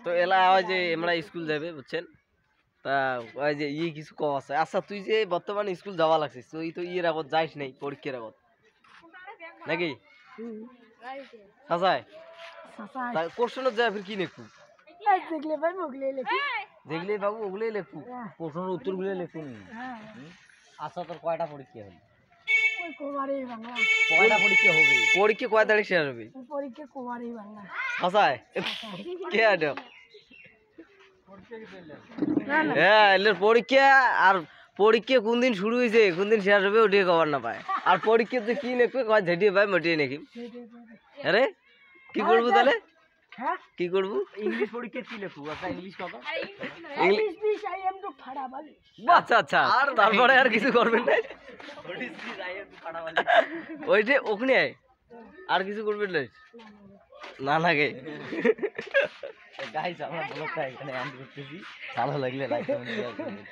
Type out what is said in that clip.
তো এলা হয় যে আমরা স্কুল যাবে বুঝছেন তা ওই যে কিছু কম আছে আচ্ছা তুই যে বর্তমানে স্কুল যাওয়া লাগছিস তুই তো ইয়ের আগত যাইস নাই পরীক্ষার আগত নাকি সাসাই তা কোশ্চেনত যায় ফির কি লিখু দেখলে বাবু ওগুলোই লেখু প্রশ্নের উত্তর গুলো লেখুন আচ্ছা তোর কয়টা পরীক্ষা হলো কয়টা পরীক্ষা হবে পরীক্ষা কয় তারিখ শেষ হবে পরীক্ষা কুমারী বাংলা হাসায় কে আডো হ্যাঁ এলের পরীক্ষা আর পরীক্ষা কোন দিন শুরু হয়েছে কোন দিন শেষ হবে ওটিয়ে খবর না পায় আর পরীক্ষাতে কি লিখবে কয় ঝেটিয়ে পায় মটিয়ে নাকি আরে কি করবো তাহলে কি করবো ইংলিশ পরীক্ষা কি লিখবো আচ্ছা ইংলিশ কথা আচ্ছা আচ্ছা তারপরে আর কিছু করবেন না ওইটা ওখানে আর কিছু করবেন না না লাগে গাইস আমরা ব্লগটা এখানে এন্ড করতেছি ভালো লাগলে লাইক কমেন্ট শেয়ার করবেন